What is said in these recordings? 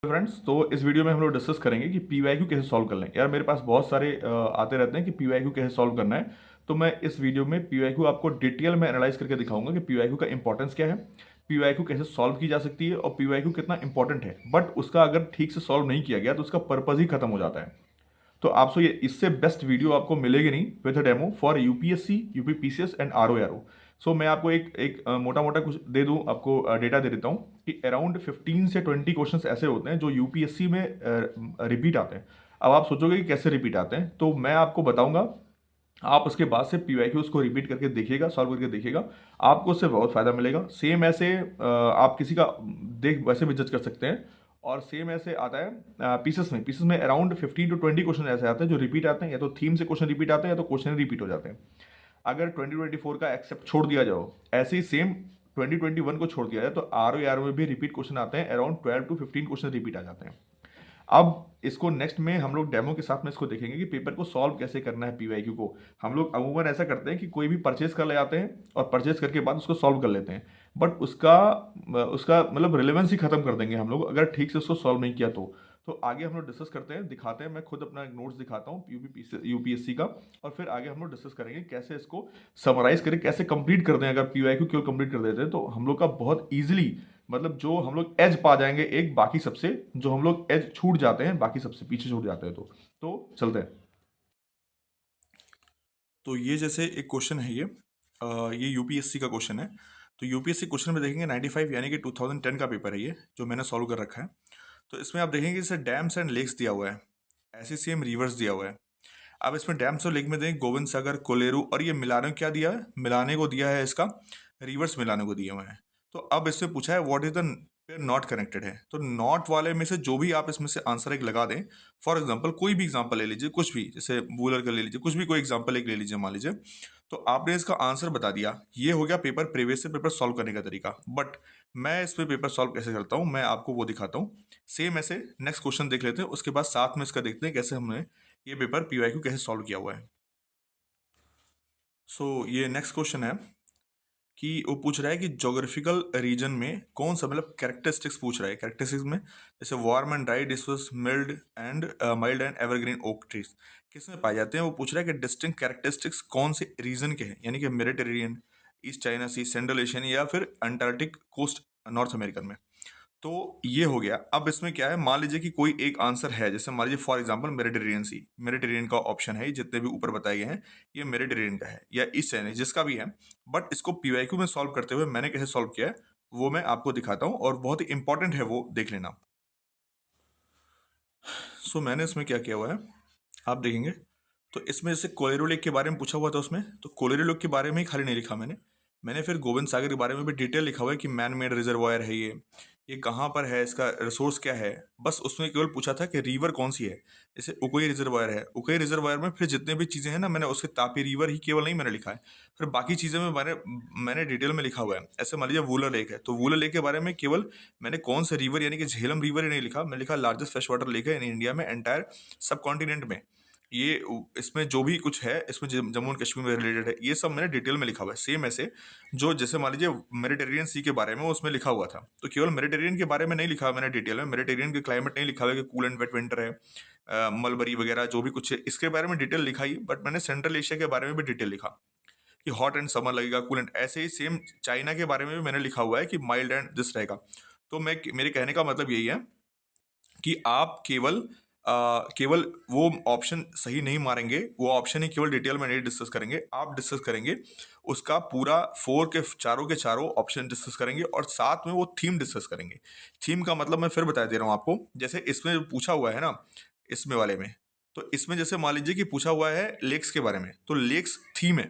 Friends, तो इस video में हम लोग डिस्कस करेंगे कि पीवाईक्यू कैसे सॉल्व कर लें। यार मेरे पास बहुत सारे आते रहते हैं कि पीवाईक्यू कैसे सॉल्व करना है। तो मैं इस वीडियो में पीवाईक्यू आपको डिटेल में एनालाइज करके दिखाऊंगा कि पीवाईक्यू का इंपॉर्टेंस क्या है, पीवाईक्यू कैसे सॉल्व की जा सकती है और पीवाईक्यू कितना इंपॉर्टेंट है। बट उसका अगर ठीक से सॉल्व नहीं किया गया तो उसका पर्पज ही खत्म हो जाता है। तो आपसे ये इससे बेस्ट वीडियो आपको मिलेगी नहीं with demo for UPSC, UPPCS and RO. So मैं आपको एक एक मोटा मोटा कुछ दे दूं, आपको डेटा दे देता हूं कि अराउंड 15 से 20 क्वेश्चंस ऐसे होते हैं जो यूपीएससी में रिपीट आते हैं। अब आप सोचोगे कि कैसे रिपीट आते हैं, तो मैं आपको बताऊंगा। आप उसके बाद से पीवाईक्यू उसको रिपीट करके देखिएगा, सॉल्व करके देखिएगा। आपको उससे बहुत फायदा मिलेगा। सेम ऐसे आप किसी का देख वैसे भी जज कर सकते हैं। और सेम ऐसे आता है पीसेस में अराउंड 15 to 20 क्वेश्चन ऐसे आते हैं जो रिपीट आते हैं। या तो थीम से क्वेश्चन रिपीट आते हैं या तो क्वेश्चन रिपीट हो जाते हैं। अगर 2024 का एक्सेप्ट छोड़ दिया जाओ, ऐसे ही सेम 2021 को छोड़ दिया जाए, तो आर ओ में भी रिपीट क्वेश्चन आते हैं। अराउंड 12 to 15 क्वेश्चन रिपीट आ जाते हैं। अब इसको नेक्स्ट में हम लोग डेमो के साथ में इसको देखेंगे कि पेपर को सॉल्व कैसे करना है पीवाईक्यू को। हम लोग अमूमन ऐसा करते हैं कि कोई भी परचेज कर ले आते हैं और परचेज करके बाद उसको सॉल्व कर लेते हैं। बट उसका उसका मतलब रिलेवेंस ही खत्म कर देंगे हम लोग अगर ठीक से उसको सॉल्व नहीं किया तो आगे हम लोग डिस्कस करते हैं, दिखाते हैं। मैं खुद अपना नोट्स दिखाता हूँ यूपीएससी का। और फिर आगे हम लोग डिस्कस करेंगे कैसे इसको समराइज करें, कैसे कंप्लीट कर दें। अगर पीवाईक्यू केवल कंप्लीट कर देते हैं तो हम लोग का बहुत ईजिली, मतलब जो हम लोग एज पा जाएंगे एक बाकी सबसे, जो हम लोग एज छूट जाते हैं बाकी सबसे पीछे छूट जाते हैं। तो चलते हैं। तो ये जैसे एक क्वेश्चन है, ये यूपीएससी का क्वेश्चन है। तो यूपीएससी क्वेश्चन में देखेंगे 95 यानी कि 2010 का पेपर है ये, जो मैंने सॉल्व कर रखा है। तो इसमें आप देखेंगे जैसे डैम्स एंड लेक्स दिया हुआ है, ऐसे सेम रिवर्स दिया हुआ है। अब इसमें डैम्स और लेक में देखें गोविंद सागर, कोलेरू, और ये मिलाने को क्या दिया है, मिलाने को दिया है इसका रिवर्स मिलाने को दिए हुए हैं। तो अब इसमें पूछा है what is the pair not connected है। तो नॉट वाले में से जो भी आप इसमें से आंसर एक लगा दें। फॉर एग्जांपल कोई भी एग्जांपल ले लीजिए, कुछ भी, जैसे वूलर का ले लीजिए, कुछ भी कोई एग्जांपल एक ले लीजिए मान लीजिए। तो आपने इसका आंसर बता दिया, ये हो गया पेपर प्रीवियस से पेपर सॉल्व करने का तरीका। बट मैं इस पे पेपर सॉल्व कैसे करता हूँ मैं आपको वो दिखाता हूँ। सेम ऐसे नेक्स्ट क्वेश्चन देख लेते हैं, उसके बाद साथ में इसका देखते हैं कैसे हमने ये पेपर पीवाईक्यू कैसे सॉल्व किया हुआ है। ये नेक्स्ट क्वेश्चन है कि वो पूछ रहा है कि जोग्राफिकल रीजन में कौन सा, मतलब कैरेक्टरिस्टिक्स पूछ रहा है। कैरेक्टरिस्टिक्स में जैसे वार्म एंड ड्राई डिस्वस mild and evergreen oak trees किस में पाए जाते हैं। वो पूछ रहा है कि डिस्टिंक्ट कैरेक्टरिस्टिक्स कौन से रीजन के हैं, यानी कि मेडिटेरेनियन, ईस्ट चाइना सी, सेंट्रल एशियन, या फिर अंटार्कटिक कोस्ट, नॉर्थ अमेरिकन में। तो ये हो गया। अब इसमें क्या है, मान लीजिए कि कोई एक आंसर है, जैसे मान लीजिए for example Mediterranean sea, Mediterranean का ऑप्शन है, ये जितने भी ऊपर बताए गए हैं ये मेडिटेरेनियन का है, या ईस्ट चाइना, जिसका भी है। बट इसको पीवाईक्यू में सॉल्व करते हुए मैंने कैसे सॉल्व किया है वो मैं आपको दिखाता हूँ, और बहुत ही इंपॉर्टेंट है, वो देख लेना। मैंने इसमें क्या किया हुआ है आप देखेंगे। तो इसमें जैसे कोलेरू लेक के बारे में पूछा हुआ था उसमें, तो कोलेरू लेक के बारे में ही खाली नहीं लिखा मैंने। मैंने फिर गोविंद सागर के बारे में भी डिटेल लिखा हुआ है कि मैन मेड रिजर्वायर है ये कहाँ पर है, इसका रिसोर्स क्या है। बस उसमें केवल पूछा था कि रिवर कौन सी है। जैसे उकोई रिजर्वायर है, उकोई रिजर्वायर में फिर जितने भी चीज़ें हैं ना, मैंने उसके तापी रिवर ही केवल नहीं मैंने लिखा है, फिर बाकी चीज़ें में मैंने डिटेल में लिखा हुआ है। ऐसे मान लीजिए वूलर लेक है, तो वूलर लेक के बारे में केवल मैंने कौन से रिवर यानी कि झेलम रिवर ही नहीं लिखा, मैंने लिखा लार्जेस्ट फ्रेश वाटर लेक है इन इंडिया में, एंटायर सब कॉन्टिनेंट में। इसमें जो भी कुछ है, इसमें जम्मू एंड कश्मीर में रिलेटेड है, ये सब मैंने डिटेल में लिखा हुआ है। सेम ऐसे जो जैसे मान लीजिए मेडिटेरियन सी के बारे में उसमें लिखा हुआ था, तो केवल मेडिटेरियन के बारे में नहीं लिखा मैंने डिटेल में। मेडिटेरियन के क्लाइमेट नहीं लिखा हुआ है कि कूल एंड वेट विंटर है, मलबरी वगैरह जो भी कुछ है इसके बारे में डिटेल लिखा ही। बट मैंने सेंट्रल एशिया के बारे में भी डिटेल लिखा कि हॉट एंड समर लगेगा, कूल एंड, ऐसे ही सेम चाइना के बारे में भी मैंने लिखा हुआ है कि माइल्ड एंड दिस रहेगा। तो मेरे कहने का मतलब यही है कि आप केवल वो ऑप्शन सही नहीं मारेंगे, वो ऑप्शन ही केवल डिटेल में नहीं डिस्कस करेंगे, आप डिस्कस करेंगे उसका पूरा फोर के चारों ऑप्शन डिस्कस करेंगे, और साथ में वो थीम डिस्कस करेंगे। थीम का मतलब मैं फिर बता दे रहा हूँ आपको। जैसे इसमें जो पूछा हुआ है ना, इसमें वाले में, तो इसमें जैसे मान लीजिए कि पूछा हुआ है लेक्स के बारे में, तो लेक्स थीम है,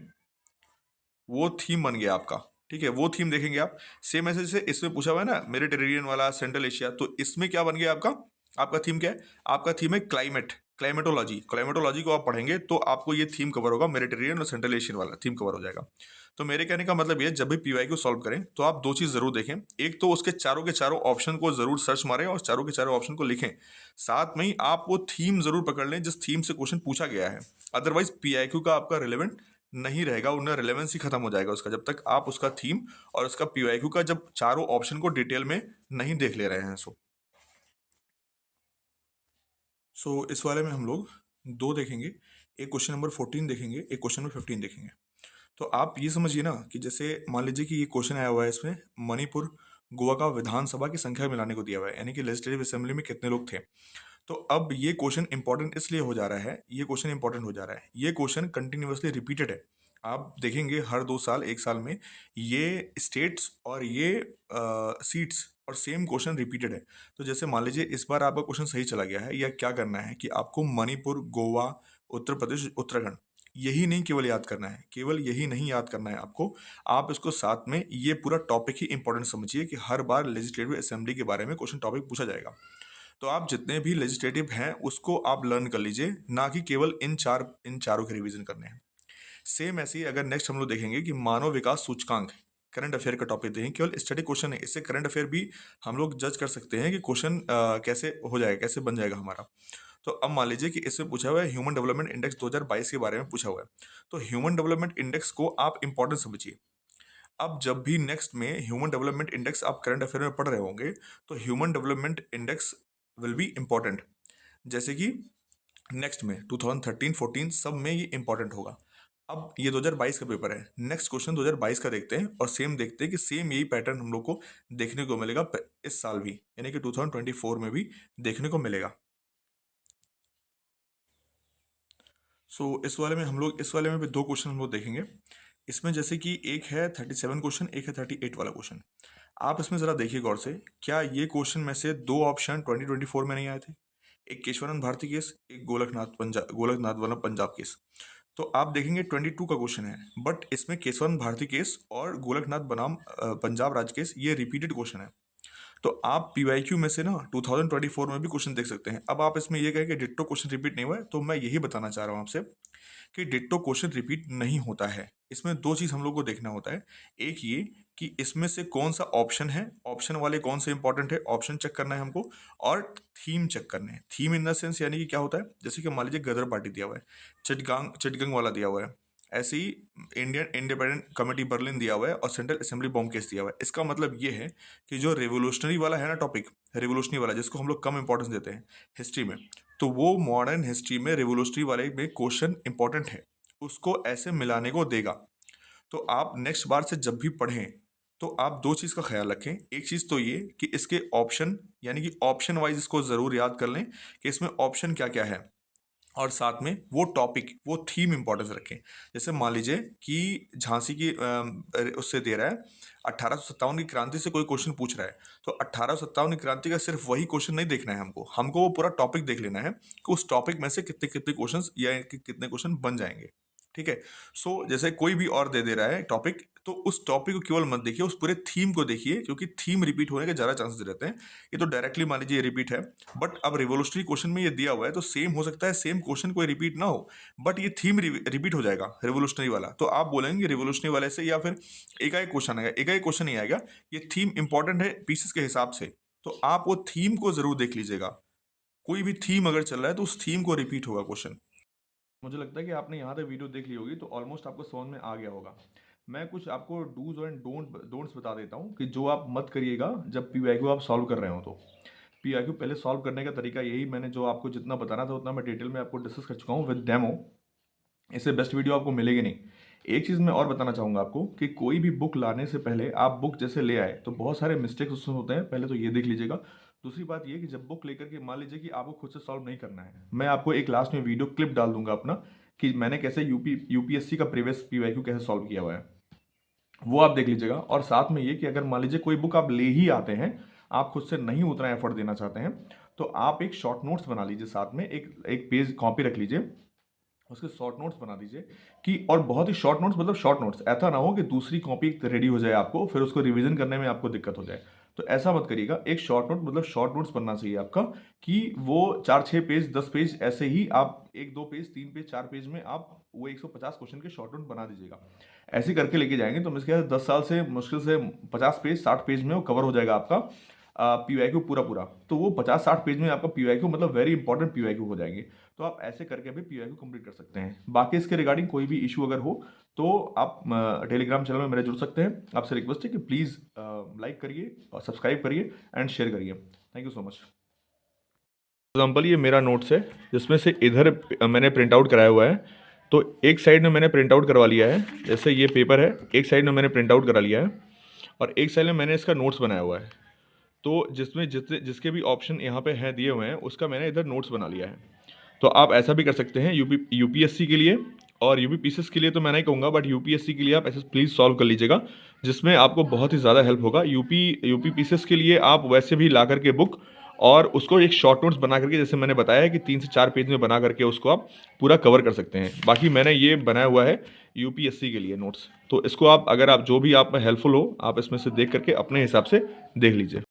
वो थीम बन गया आपका। ठीक है, वो थीम देखेंगे आप। सेम ऐसे जैसे इसमें पूछा हुआ है ना मेडिटेरेनियन वाला, सेंट्रल एशिया, तो इसमें क्या बन गया आपका, आपका थीम क्या है, आपका थीम है क्लाइमेट, क्लाइमेटोलॉजी। क्लाइमेटोलॉजी को आप पढ़ेंगे तो आपको ये थीम कवर होगा, मेडिटेरियन और सेंट्रल एशियन वाला थीम कवर हो जाएगा। तो मेरे कहने का मतलब ये, जब भी पीवाई को सॉल्व करें तो आप दो चीज़ जरूर देखें। एक तो उसके चारों के चारों ऑप्शन को जरूर सर्च मारें और चारों के चारों ऑप्शन को लिखें। साथ में ही आप वो थीम जरूर पकड़ लें जिस थीम से क्वेश्चन पूछा गया है। अदरवाइज पीआईक्यू का आपका रिलेवेंट नहीं रहेगा, उनका रिलेवेंस ही खत्म हो जाएगा उसका, जब तक आप उसका थीम और उसका पीवाईक्यू का जब चारों ऑप्शन को डिटेल में नहीं देख ले रहे हैं। इस वाले में हम लोग दो देखेंगे, एक क्वेश्चन नंबर 14 देखेंगे, एक क्वेश्चन नंबर 15 देखेंगे। तो आप ये समझिए ना कि जैसे मान लीजिए कि ये क्वेश्चन आया हुआ है, इसमें मणिपुर गोवा का विधानसभा की संख्या मिलाने को दिया हुआ है, यानी कि लेजिस्लेटिव असेंबली में कितने लोग थे। तो अब ये क्वेश्चन इंपॉर्टेंट इसलिए हो जा रहा है, ये क्वेश्चन इंपॉर्टेंट हो जा रहा है, ये क्वेश्चन कंटिन्यूअसली रिपीटेड है। आप देखेंगे हर 2 साल 1 साल में ये स्टेट्स और ये सीट्स और सेम क्वेश्चन रिपीटेड है। तो जैसे मान लीजिए इस बार आपका क्वेश्चन सही चला गया है, या क्या करना है कि आपको मणिपुर, गोवा, उत्तर प्रदेश, उत्तराखंड यही नहीं केवल याद करना है, केवल यही नहीं याद करना है आपको, आप इसको साथ में ये पूरा टॉपिक ही इंपॉर्टेंट समझिए कि हर बार लेजिस्लेटिव असेंबली के बारे में क्वेश्चन टॉपिक पूछा जाएगा। तो आप जितने भी लेजिस्लेटिव हैं उसको आप लर्न कर लीजिए, ना कि केवल इन चारों के रिवीजन करने हैं। सेम ऐसे ही अगर नेक्स्ट हम लोग देखेंगे कि मानव विकास सूचकांक, करंट अफेयर का टॉपिक देखें, केवल स्टडी क्वेश्चन है, इससे करंट अफेयर भी हम लोग जज कर सकते हैं कि क्वेश्चन कैसे हो जाएगा, कैसे बन जाएगा हमारा। तो अब मान लीजिए कि इसमें पूछा हुआ है ह्यूमन डेवलपमेंट इंडेक्स 2022 के बारे में पूछा हुआ है। तो ह्यूमन डेवलपमेंट इंडेक्स को आप इंपॉर्टेंट समझिए। अब जब भी नेक्स्ट में ह्यूमन डेवलपमेंट इंडेक्स आप करंट अफेयर में पढ़ रहे होंगे, तो human development index will be important. जैसे कि नेक्स्ट में 2013-14 सब में ये इंपॉर्टेंट होगा। अब ये 2022 का पेपर है, नेक्स्ट क्वेश्चन 2022 का देखते हैं और सेम देखते हैं कि सेम यही पैटर्न हम लोग को देखने को मिलेगा इस साल भी, यानी कि 2024 में भी देखने को मिलेगा। इस वाले में भी दो क्वेश्चन हम लोग देखेंगे। इसमें जैसे कि एक है 37 क्वेश्चन, एक है 38 वाला क्वेश्चन। आप इसमें ज़रा देखिए गौर से, क्या ये क्वेश्चन में से दो ऑप्शन 2024 में नहीं आए थे? एक केशवानंद भारती केस, एक गोलकनाथ वाला पंजाब केस। तो आप देखेंगे 22 का क्वेश्चन है, बट इसमें केशवानंद भारती केस और गोलकनाथ बनाम पंजाब राज केस ये रिपीटेड क्वेश्चन है। तो आप पीवाईक्यू में से ना 2024 में भी क्वेश्चन देख सकते हैं। अब आप इसमें ये कहें कि डिट्टो क्वेश्चन रिपीट नहीं हुआ है, तो मैं यही बताना चाह रहा हूँ आपसे कि डिट्टो क्वेश्चन रिपीट नहीं होता है। इसमें दो चीज़ हम लोग को देखना होता है। एक ये कि इसमें से कौन सा ऑप्शन है, ऑप्शन वाले कौन से इंपॉर्टेंट है, ऑप्शन चेक करना है हमको, और थीम चेक करने हैं। थीम इन द सेंस यानी कि क्या होता है, जैसे कि मान लीजिए गदर पार्टी दिया हुआ है, चिटगंग वाला दिया हुआ है, ऐसे ही इंडियन इंडिपेंडेंट कमेटी बर्लिन दिया हुआ है और सेंट्रल असेंबली बॉम्ब केस दिया हुआ है। इसका मतलब ये है कि जो रेवोल्यूशनरी वाला है ना टॉपिक, रेवोल्यूशनरी वाला जिसको हम लोग कम इंपॉर्टेंस देते हैं हिस्ट्री में, तो वो मॉडर्न हिस्ट्री में रेवोल्यूशनरी वाले में क्वेश्चन इंपॉर्टेंट है, उसको ऐसे मिलाने को देगा। तो आप नेक्स्ट बार से जब भी पढ़ें तो आप दो चीज़ का ख्याल रखें। एक चीज़ तो ये कि इसके ऑप्शन, यानी कि ऑप्शन वाइज इसको ज़रूर याद कर लें कि इसमें ऑप्शन क्या क्या है, और साथ में वो टॉपिक, वो थीम इंपॉर्टेंस रखें। जैसे मान लीजिए कि झांसी की उससे दे रहा है 1857 की क्रांति से कोई क्वेश्चन पूछ रहा है, तो 1857 की क्रांति का सिर्फ वही क्वेश्चन नहीं देखना है हमको, हमको वो पूरा टॉपिक देख लेना है कि उस टॉपिक में से कितने कितने क्वेश्चन या कितने क्वेश्चन बन जाएंगे। ठीक है। जैसे कोई भी और दे रहा है टॉपिक, तो उस टॉपिक को केवल मत देखिए, उस पूरे थीम को देखिए, क्योंकि थीम रिपीट होने के ज़्यादा चांसेस रहते हैं। ये तो डायरेक्टली मान लीजिए ये रिपीट है, बट अब रिवोल्यूशनरी क्वेश्चन में ये दिया हुआ है तो सेम हो सकता है, सेम क्वेश्चन कोई रिपीट ना हो, बट ये थीम रिपीट हो जाएगा रिवोल्यूशनरी वाला। तो आप बोलेंगे रिवोल्यूशनरी वाले से, या फिर एकाएक क्वेश्चन आएगा, एकाएक क्वेश्चन नहीं आएगा, ये थीम इंपॉर्टेंट है पीसेस के हिसाब से। तो आप वो थीम को जरूर देख लीजिएगा, कोई भी थीम अगर चल रहा है तो उस थीम को रिपीट होगा क्वेश्चन। मुझे लगता है कि आपने यहाँ तक वीडियो देख ली होगी तो ऑलमोस्ट आपको समझ में आ गया होगा। मैं कुछ आपको डूज एंड डोंट्स बता देता हूँ कि जो आप मत करिएगा जब पीवाईक्यू आप सॉल्व कर रहे हो। तो पीआईक्यू पहले सॉल्व करने का तरीका यही, मैंने जो आपको जितना बताना था उतना मैं डिटेल में आपको डिस्कस कर चुका हूँ विद डेमो। इससे बेस्ट वीडियो आपको मिलेगी नहीं। एक चीज़ मैं और बताना चाहूँगा आपको कि कोई भी बुक लाने से पहले आप बुक जैसे ले आए तो बहुत सारे मिस्टेक्स उसमें होते हैं, पहले तो ये देख लीजिएगा। दूसरी बात ये कि जब बुक लेकर के मान लीजिए कि आपको खुद से सॉल्व नहीं करना है, मैं आपको एक लास्ट में वीडियो क्लिप डाल दूंगा अपना कि मैंने कैसे यूपीएससी का प्रीवियस पीवाईक्यू कैसे सॉल्व किया हुआ है, वो आप देख लीजिएगा। और साथ में ये कि अगर मान लीजिए कोई बुक आप ले ही आते हैं, आप खुद से नहीं उतना एफर्ट देना चाहते हैं, तो आप एक शॉर्ट नोट्स बना लीजिए, साथ में एक एक पेज कॉपी रख लीजिए, उसके शॉर्ट नोट्स बना दीजिए कि, और बहुत ही शॉर्ट नोट्स, मतलब शॉर्ट नोट्स, ऐसा ना हो कि दूसरी कॉपी रेडी हो जाए आपको फिर उसको रिवीजन करने में आपको दिक्कत हो जाए। तो ऐसा मत करिएगा, एक शॉर्ट नोट मतलब शॉर्ट नोट्स बनना चाहिए आपका, कि वो 4-6 पेज 10 पेज ऐसे ही आप 1-2 पेज 3 पेज 4 पेज में आप वो 150 क्वेश्चन के शॉर्ट नोट बना दीजिएगा। ऐसे करके लेके जाएंगे तो मुझे 10 साल से मुश्किल से 50 पेज 60 पेज में वो कवर हो जाएगा आपका पीवाईक्यू पूरा पूरा। तो वो 50-60 पेज में आपका पीवाईक्यू मतलब वेरी इंपॉर्टेंट पीवाईक्यू हो जाएंगे। तो आप ऐसे करके भी पीवाईक्यू कंप्लीट कर सकते हैं। बाकी इसके रिगार्डिंग कोई भी इशू अगर हो तो आप टेलीग्राम चैनल में मेरे जुड़ सकते हैं। आपसे रिक्वेस्ट है कि प्लीज़ लाइक करिए और सब्सक्राइब करिए एंड शेयर करिए। Thank you so much. Example ये मेरा नोट्स है जिसमें से इधर मैंने प्रिंट आउट कराया हुआ है, तो एक साइड में मैंने प्रिंट आउट करवा लिया है, जैसे ये पेपर है, एक साइड में मैंने प्रिंट आउट करा लिया है और एक साइड में मैंने इसका नोट्स बनाया हुआ है। तो जिसमें जिसके भी ऑप्शन यहाँ पे हैं दिए हुए हैं उसका मैंने इधर नोट्स बना लिया है। तो आप ऐसा भी कर सकते हैं यूपीएससी के लिए, और यूपीपीसीएस के लिए तो मैं नहीं कहूँगा, बट यूपीएससी के लिए आप ऐसे प्लीज़ सॉल्व कर लीजिएगा, जिसमें आपको बहुत ही ज़्यादा हेल्प होगा। यूपीपीसीएस के लिए आप वैसे भी ला करके बुक और उसको एक शॉर्ट नोट्स बना करके, जैसे मैंने बताया कि 3 से 4 पेज में बना करके उसको आप पूरा कवर कर सकते हैं। बाकी मैंने ये बनाया हुआ है यूपीएससी के लिए नोट्स, तो इसको आप अगर आप जो भी आप में हेल्पफुल हो आप इसमें से देख करके अपने हिसाब से देख लीजिए।